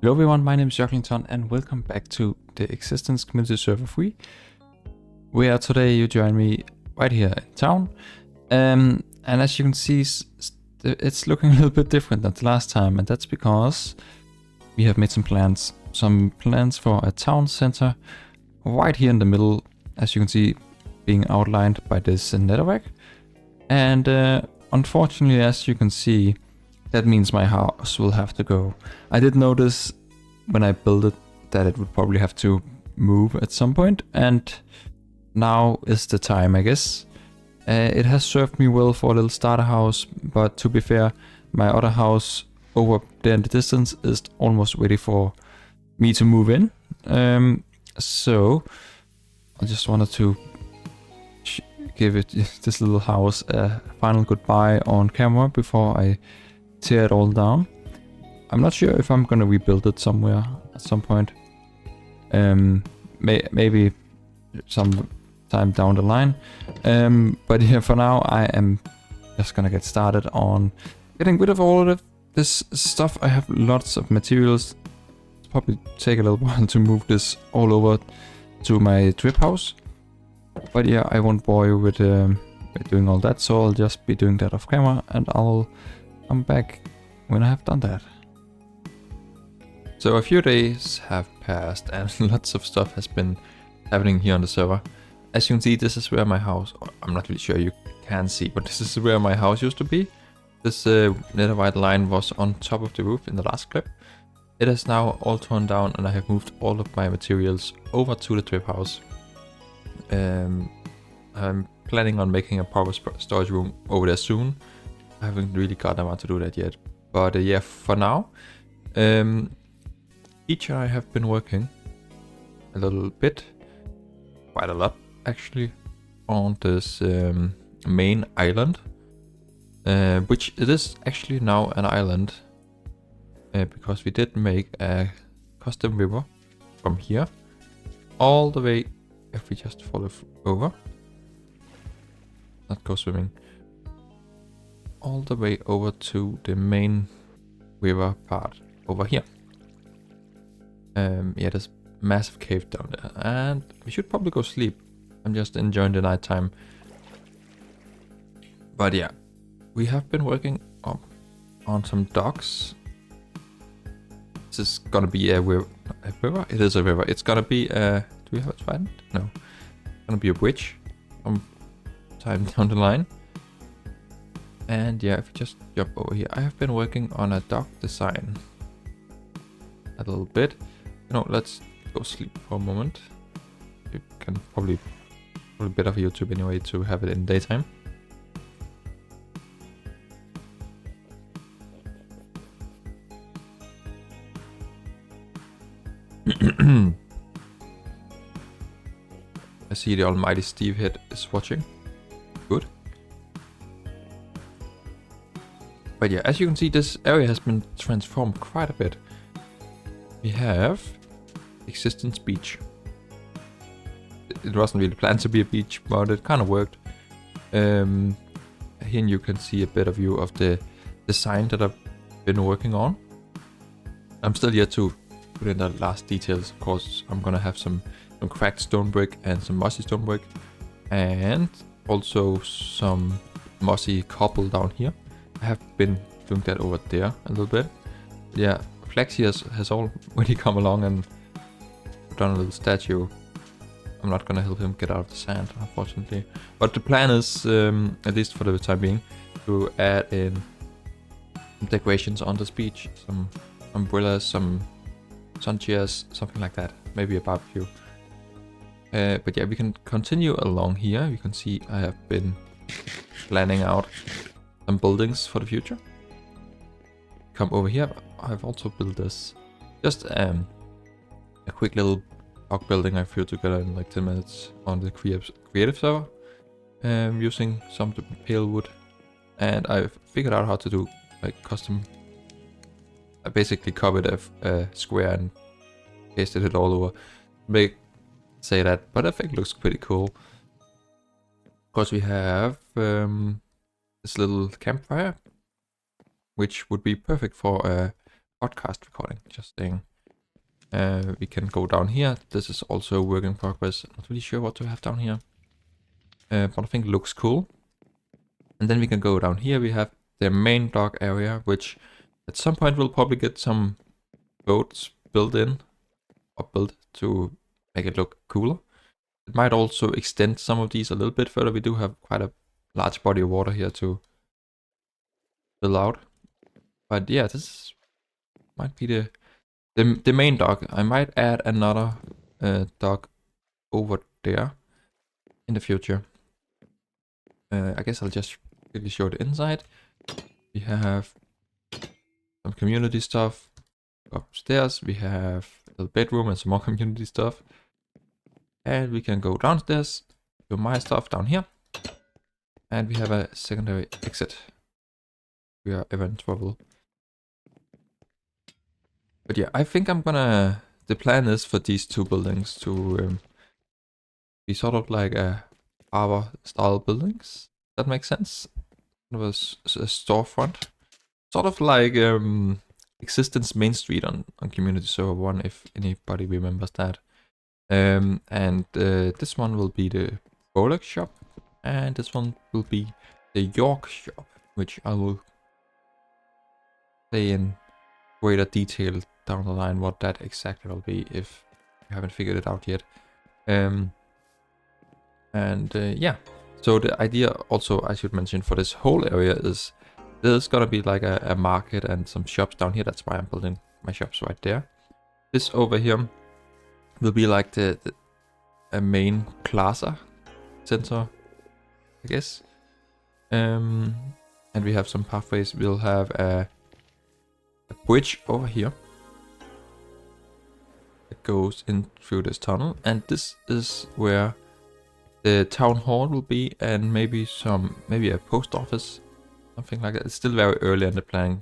Hello everyone, my name is Yoglington and welcome back to the Existence Community Server 3, where today you join me right here in town. And as you can see, it's looking a little bit different than the last time, and that's because we have made some plans for a town center right here in the middle, as you can see, being outlined by this netherrack. And unfortunately, as you can see, that means my house will have to go. I did notice when I built it that it would probably have to move at some point, and now is the time, I guess. It has served me well for a little starter house, but to be fair, my other house over there in the distance is almost ready for me to move in. So I just wanted to give it this little house a final goodbye on camera before I tear it all down. I'm not sure if I'm gonna rebuild it somewhere at some point. Maybe some time down the line. But yeah, for now I am just gonna get started on getting rid of all of this stuff. I have lots of materials. It'll probably take a little while to move this all over to my drip house. But yeah, I won't bore you with doing all that, so I'll just be doing that off camera, and I'll come back when I have done that. So a few days have passed and lots of stuff has been happening here on the server. As you can see, this is where my house, I'm not really sure you can see, but this is where my house used to be. This netherite line was on top of the roof in the last clip. It is now all torn down and I have moved all of my materials over to the drip house. I'm planning on making a proper storage room over there soon. I haven't really got around to do that yet. But yeah, for now, Peach and I have been working a little bit, quite a lot actually, on this main island, which it is actually now an island, because we did make a custom river from here all the way, if we just follow over, not go swimming, all the way over to the main river part over here. Yeah, there's a massive cave down there, and we should probably go sleep. I'm just enjoying the night time. But yeah, we have been working on some docks. This is gonna be a river. It is a river. It's gonna be a, do we have a trident? No. It's gonna be a bridge some time down the line. And yeah, if we just jump over here, I have been working on a dock design a little bit. You know, let's go sleep for a moment. You can probably put a bit of YouTube anyway to have it in daytime. I see the almighty Steve head is watching. Good. But yeah, as you can see, this area has been transformed quite a bit. We have Existence Beach. It wasn't really planned to be a beach, but it kind of worked. Here you can see a better view of the design that I've been working on. I'm still yet to put in the last details. Of course, I'm gonna have some cracked stone brick and some mossy stone brick, and also some mossy cobble down here. I have been doing that over there a little bit. Yeah, Flexi has already come along and done a little statue. I'm not gonna help him get out of the sand, unfortunately. But the plan is, at least for the time being, to add in some decorations on this beach. Some umbrellas, some sun chairs, something like that. Maybe a barbecue. But yeah, we can continue along here. You can see I have been planning out some buildings for the future. Come over here. I've also built this, just a quick little block building I threw together in like 10 minutes on the creative server, using some pale wood, and I've figured out how to do like custom. I basically copied a square and pasted it all over. Say that, but I think it looks pretty cool. Of course, we have this little campfire, which would be perfect for a podcast recording. Just saying. We can go down here. This is also a work in progress. Not really sure what to have down here, but I think it looks cool. And then we can go down here. We have the main dock area, which at some point we'll probably get some boats built in or built to make it look cooler. It might also extend some of these a little bit further. We do have quite a large body of water here to fill out. But yeah, this might be the main dock. I might add another dock over there in the future. I guess I'll just quickly show the inside. We have some community stuff upstairs. We have a little bedroom and some more community stuff. And we can go downstairs, do my stuff down here. And we have a secondary exit. We are ever in trouble. But yeah, I think the plan is for these two buildings to be sort of like a harbor style buildings. That makes sense. It was a storefront. Sort of like Existence Main Street on Community Server 1, if anybody remembers that. This one will be the Rolex shop, and this one will be the York shop, which I will say in greater detail down the line what that exactly will be if you haven't figured it out yet. Yeah, so the idea also I should mention for this whole area is there's gonna be like a market and some shops down here. That's why I'm building my shops right there. This over here will be like the main plaza center, I guess. And we have some pathways. We'll have a bridge over here that goes in through this tunnel, and this is where the town hall will be, and maybe a post office, something like that. It's still very early in the planning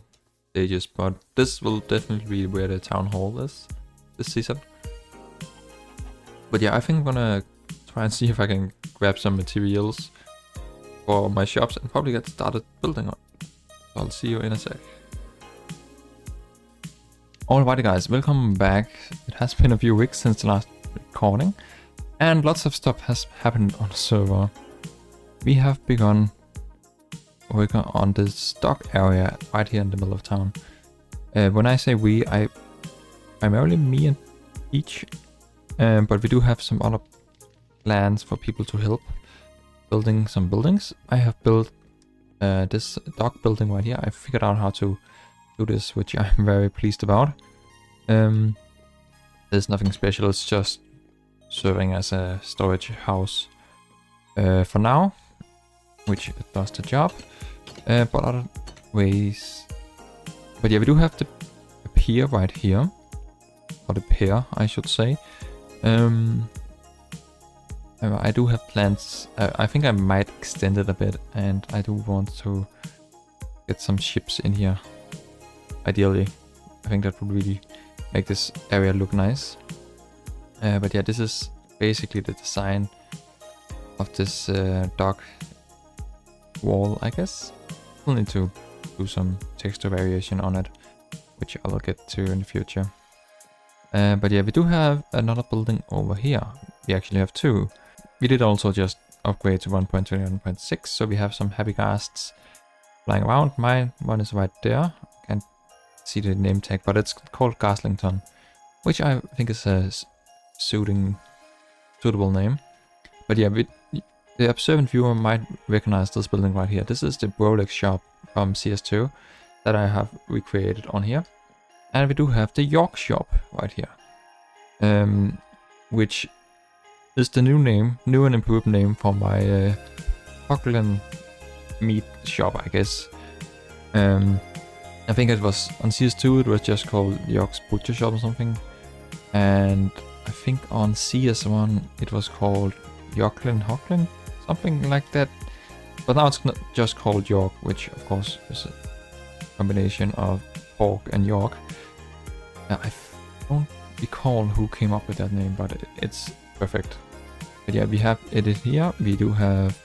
stages, but this will definitely be where the town hall is this season. But yeah, I think I'm gonna try and see if I can grab some materials for my shops and probably get started building on. So I'll see you in a sec. Alrighty guys, welcome back. It has been a few weeks since the last recording, and lots of stuff has happened on the server. We have begun working on this dock area right here in the middle of town. When I say we, I primarily me and Peach, but we do have some other plans for people to help building some buildings. I have built this dock building right here. I figured out how to do this, which I'm very pleased about. There's nothing special, it's just serving as a storage house for now, which it does the job, but other ways. But yeah, we do have the pier right here, or the pier I should say. I do have plans. I think I might extend it a bit, and I do want to get some ships in here. Ideally, I think that would really make this area look nice. But yeah, this is basically the design of this dock wall, I guess. We'll need to do some texture variation on it, which I'll get to in the future. But yeah, we do have another building over here. We actually have two. We did also just upgrade to 1.2 and 1.6, so we have some happy ghasts flying around. My one is right there. Can't see the name tag, but it's called Yoglington, which I think is a suitable name. But yeah, the observant viewer might recognize this building right here. This is the Rolex shop from CS2 that I have recreated on here. And we do have the York shop right here, which is the new and improved name for my Yoglington meat shop, I guess. I think it was on CS2 it was just called York's Butcher Shop or something, and I think on CS1 it was called Yoglington, something like that. But now it's not just called York, which of course is a combination of pork and York. I don't recall who came up with that name, but it's perfect. But yeah, we have it here. We do have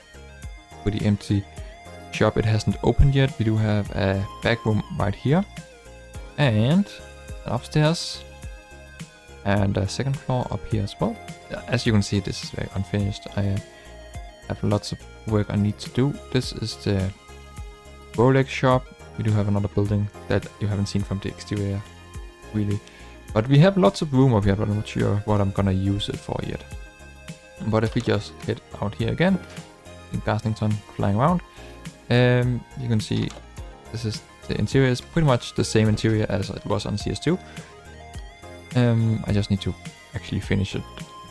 pretty empty shop. It hasn't opened yet. We do have a back room right here, and upstairs and a second floor up here as well. As you can see, this is very unfinished. I have lots of work I need to do. This is the Rolex shop. We do have another building that you haven't seen from the exterior, really. But we have lots of room up here, but I'm not sure what I'm gonna use it for yet. But if we just head out here again, in Yoglington flying around, you can see this is the interior. Is pretty much the same interior as it was on CS2. I just need to actually finish it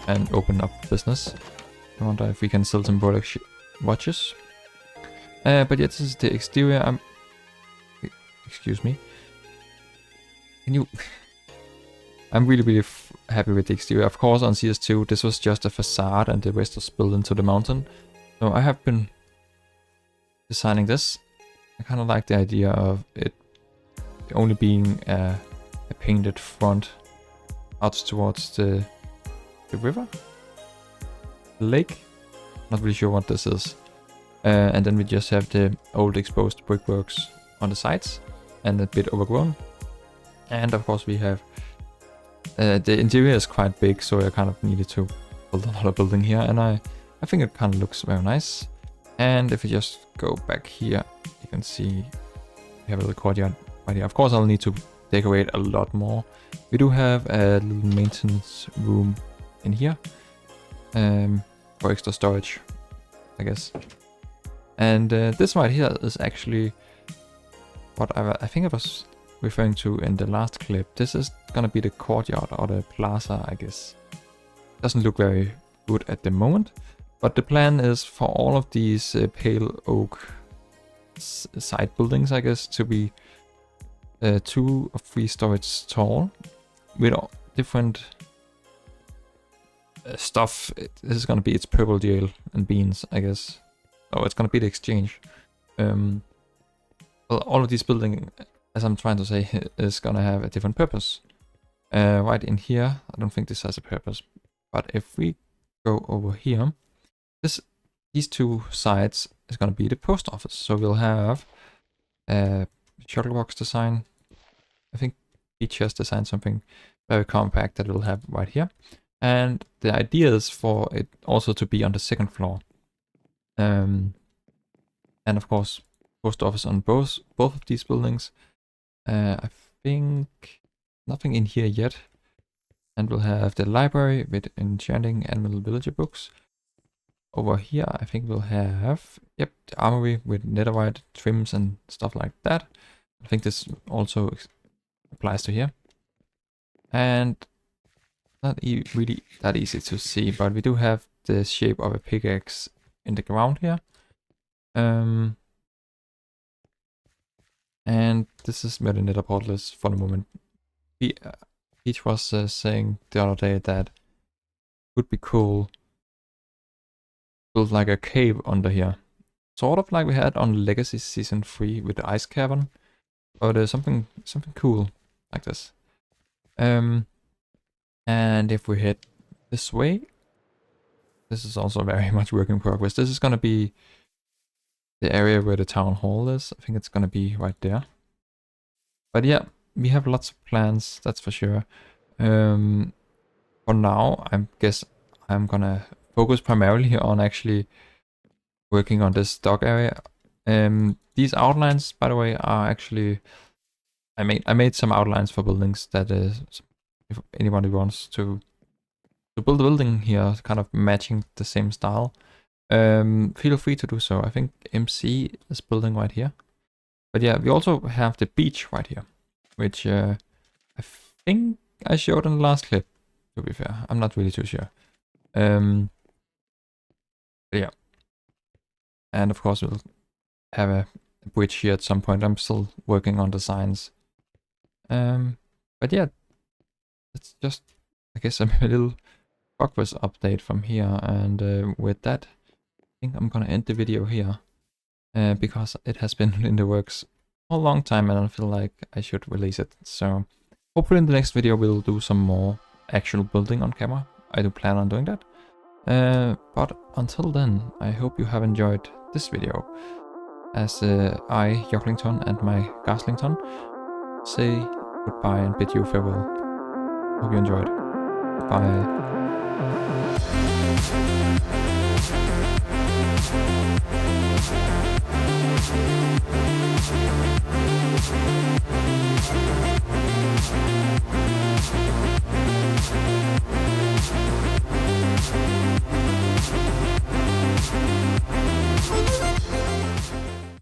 and open up business. I wonder if we can sell some Rolex watches. But yeah, this is the exterior. Excuse me. Can you... I'm really happy with the exterior. Of course, on CS2, this was just a facade and the rest was built into the mountain. So I have been designing this. I kind of like the idea of it only being a painted front out towards the river? The lake? Not really sure what this is. And then we just have the old exposed brickworks on the sides and a bit overgrown. And of course we have the interior is quite big, so I kind of needed to build another building here, and I think it kind of looks very nice. And if we just go back here, you can see we have a little courtyard right here. Of course I'll need to decorate a lot more. We do have a little maintenance room in here for extra storage, I guess. And this right here is actually what I think I was referring to in the last clip. This is gonna be the courtyard or the plaza, I guess. Doesn't look very good at the moment, but the plan is for all of these pale oak side buildings, I guess, to be 2 or 3 stories tall with all different stuff. This is gonna be its purple jail and beans, I guess. Oh, it's gonna be the exchange. Well, all of these buildings, as I'm trying to say, is gonna have a different purpose. Right in here, I don't think this has a purpose. But if we go over here, these 2 sides is gonna be the post office. So we'll have a shuttle box design. I think Peach has designed something very compact that we'll have right here. And the idea is for it also to be on the second floor. And of course, post office on both of these buildings. I think nothing in here yet. And we'll have the library with enchanting and little villager books. Over here, I think we'll have, yep, the armory with netherite trims and stuff like that. I think this also applies to here. And not really that easy to see, but we do have the shape of a pickaxe in the ground here. And this is where the nether portal is for the moment. Peach was saying the other day that it would be cool to build like a cave under here. Sort of like we had on Legacy Season 3 with the ice cavern. But something cool like this. And if we head this way, this is also very much work in progress. This is gonna be the area where the town hall is. I think it's gonna be right there. But yeah, we have lots of plans, that's for sure. For now, I guess I'm gonna focus primarily on actually working on this dock area. These outlines, by the way, are actually I made some outlines for buildings that if anybody wants to build a building here, kind of matching the same style, feel free to do so. I think MC is building right here. But yeah, we also have the beach right here, which I think I showed in the last clip, to be fair. I'm not really too sure. But yeah. And of course we'll have a bridge here at some point. I'm still working on designs. But yeah, it's just, I guess, a little progress update from here. And with that, I think I'm gonna end the video here. Because it has been in the works a long time and I feel like I should release it. So hopefully in the next video we'll do some more actual building on camera. I do plan on doing that. But until then, I hope you have enjoyed this video. As I, Yoglington, and my Gaslington say goodbye and bid you farewell. Hope you enjoyed. Bye.